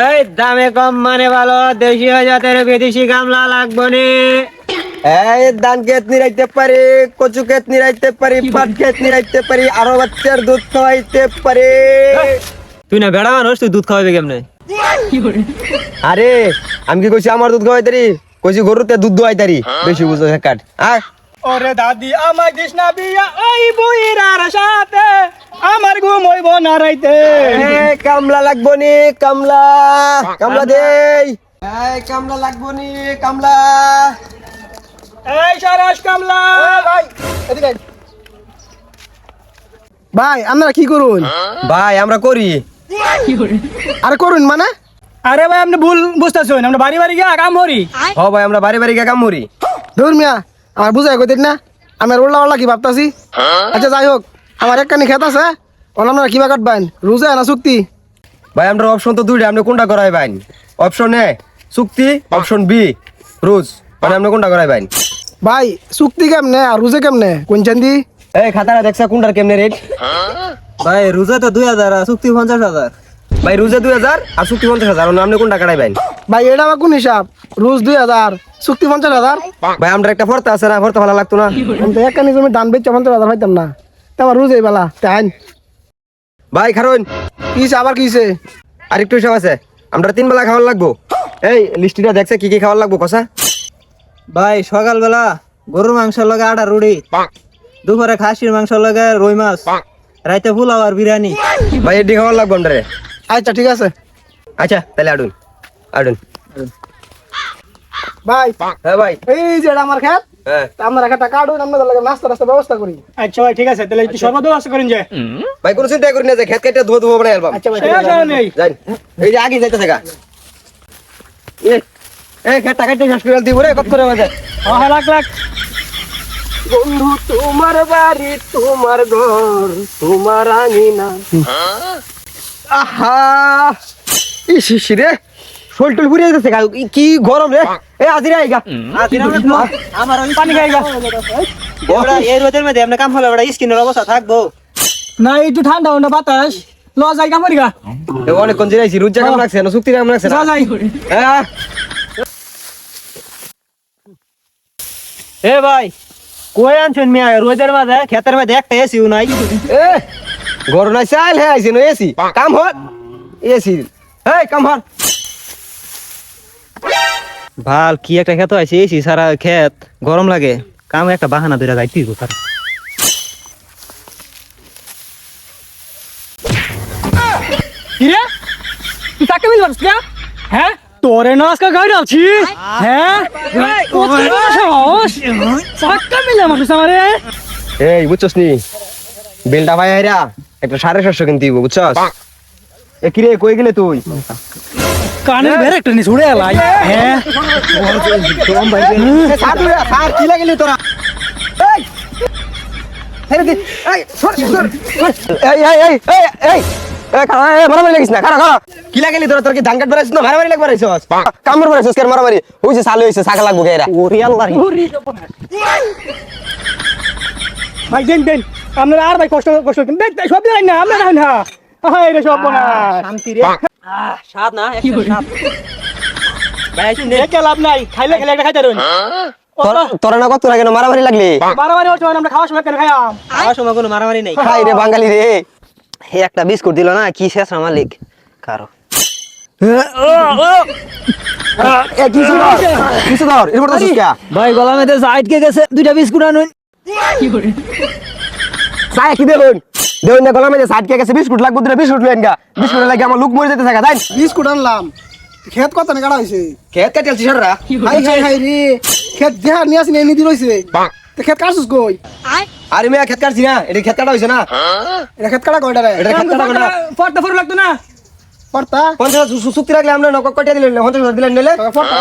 এই দামে কম মানে ভালো, দেশি জাতের বিদেশি গামলা লাগবে নি। এই ধান ক্ষেত নিরাইতে পারি, কচু ক্ষেত নিরাইতে পারি, পাট ক্ষেত নিরাইতে পারি, আরো বাচ্চার দুধ খাওয়াইতে পারি। তুই না বেড়া মানুষ, তুই দুধ খাওয়াবি কেমনে? আরে আমি কি কইছি আমার দুধ খাওয়াইতারি? কইছি গরুতে দুধ দোয়াইতারি। বেশি বুঝো কাট। ওরে দাদি আমায় দিস না বিয়া ওই বুইরার সাথে, আমার ঘুম হইব না রাইতে। এই কামলা লাগবো নি, কামলা কামলা দেই। এই কামলা লাগবো নি, কামলা। এই সরস কামলা ভাই, এদিকে আয়। ভাই আপনারা কি করুন? ভাই আমরা করি। আরে করুন মানে? আরে ভাই আপনি ভুল বুঝতেছেন, আমরা বাড়ি বাড়ি গিয়ে কাম করি। হ ভাই আমরা বাড়ি বাড়ি গিয়ে কাম করি। ধুর মিয়া আমার বুঝাই কই না, আমি ওল্লা ওল্লা কি ভাবতাছি। আচ্ছা যাই হোক, আমার একখানি খেত আছে, আপনারা কিবা কাটবেন, রোজা না চুক্তি? ভাই আমরা অপশন তো দুইটা, আপনি কোনটা করাই ভাই? অপশন এ চুক্তি, অপশন বি রোজ। মানে আপনি কোনটা করাই ভাই? ভাই চুক্তি কেমনে আর রোজে কেমনে কোন চান্দি? এই খাতাটা দেখছা কোনটার কেমনে রেট? ভাই রোজা তো 2000 আর চুক্তি 50,000। ভাই রোজে 2000 আর চুক্তি 50,000। আপনি কোনটা কাটাই ভাই? ভাই এটা আমার কোন হিসাব? রোজ 2000, চুক্তি 50,000। ভাই আমরা একটা ফর্তা আছে না, ফর্তা ভালো লাগতো না? আমি তো একখানি জমি দান বেচে 50,000 পাইতাম না, তো আমার রোজ এই বেলা তাই। ভাই খারুন কিছে আবার কিছে? আর একটু হিসাব আছে, আমরা 3 বেলা খাওয়ার লাগবো। এই লিস্টিটা দেখছে কি কি খাওয়ার লাগবো কষা? ভাই সকালবেলা গরুর মাংস লগে আটা রুটি, দুপুরে খাসির মাংস লগে রুই মাছ, রাইতে পোলাও আর বিরিয়ানি। ভাই এডি খাওয়ার লাগবো আমরা। আচ্ছা ঠিক আছে। আচ্ছা তাহলে আডুন আডুন। ভাই হ্যাঁ ভাই। এই যে এটা আমার খেত, হ্যাঁ আপনার একটা কার্ড আপনাদের লাগে নাস্তা নাস্তা ব্যবস্থা করি। আচ্ছা ভাই ঠিক আছে, তাহলে একটু সর্বদা ব্যবস্থা করেন যে। ভাই কোনো চিন্তা করি না যে খেত কেটে ধুয়ে ধুয়ে বানাই আলবাম। আচ্ছা ভাই নেই। যাই এই যে আগে যাইতেছে গা। এই খেতটা কেটে শেষ করে দিব রে, কত করে বাজে? হ্যাঁ লাখ লাখ। বন্ধু তোমার বাড়ি, তোমার ঘর, তোমার আঙিনা। আহা ইস রে, শোল টোল ঘুরে যাইতেছে গা, কি গরম রে। এই আজিরা আইগা, আমার পানি খাই গা। এই রোদের মধ্যে আপনি কাম হলে বড় স্কিনের অবস্থা থাকবো না একটু ঠান্ডা না বাতাস ল যাই কামড়ি গা। অনেকক্ষণ জিরাইছি, রুজ জায়গা লাগছে না, চুক্তি কাম লাগছে না। যাই হ্যাঁ এ ভাই কই আনছেন মিয়া রোদের মাঝে? ক্ষেতের মধ্যে একটা এসিও নাই। এ গরম নাই চাইল হে আইছে নো এসি কাম হল এসি। এই কাম হল ভাল কি একটা ক্ষেত আছে, এসি সারা ক্ষেত, গরম লাগে, কাম একটা বাহানা ধরে যাই তুই কোথায়। কি রে তুই কাকে মিল পারছিস না? হ্যাঁ তোরে না আজকে গাড়ি আছি। হ্যাঁ কত সাহস, কাকে মিল মারছিস আমারে? এই বুঝছস নি বিলটা ভাই আইরা একটা 750 কিনতে দিব বুঝছস? এ কি রে কই গেলে তুই? কানের বের একটা নি ছুড়ে এলাই। হ্যাঁ স্যার কি লাগলি তোরা? এই হেরে দি এই সর সর এই এই এই এই এই এই খারা এই মারামারি লাগিস না, খারা খারা কি লাগলি তোরা? তোর কি ধান কাট বেরাইছিস না মারামারি লাগবে রাইছস? কামর বেরাইছস কেন মারামারি হইছে? চালু হইছে ছাগা লাগবো গেরা। ওরে আল্লাহ ভাই দেন দেন আপনারা আর ভাই কষ্ট কষ্ট দেন সব দেন না আমরা না। হ্যাঁ রে সব না শান্তি রে। স্বাদ না একটা স্বাদ। ভাই শুন দেখে লাভ নাই, খাইলে খাইলে একটা খাইতে রইন। তোরা না কত লাগে না মারামারি লাগলি? বারবার হচ্ছে আমরা খাওয়ার সময় কেন খাইয়াম? খাওয়ার সময় কোনো মারামারি নেই। খাই রে বাঙালি রে। হে একটা বিস্কুট দিল না, কি শেষ মালিক কারো। এ কিছু ধর এরপর তো সুস্কা ভাই গলা মেতে আটকে গেছে, দুইটা বিস্কুট আনুন। চাই কি দেবন দেবন না গলা মে সাইড কে গেছে বিস্কুট লাগবো দুটো বিস্কুট লেন গা। বিস্কুট লাগে আমার লুক মরে যেতে থাকা তাই বিস্কুট আনলাম, খেত কত না কাটা হইছে। খেত কাটেল সিসাররা হাই হাই হাই রে, খেত দেহা নিয়ে আসিনি এনে দি রইছে। তো খেত কাটছস কই? আরে মিয়া খেত কাটছি না, এটা খেত কাটা হইছে না। এটা খেত কাটা কয়টা রে? এটা খেত কাটা কয়টা? পড়তা ফর লাগতো না পড়তা 50 চুক্তি রাখলে আমরা নক কটিয়া দিলেন 50 দিলেন নিলে পড়তা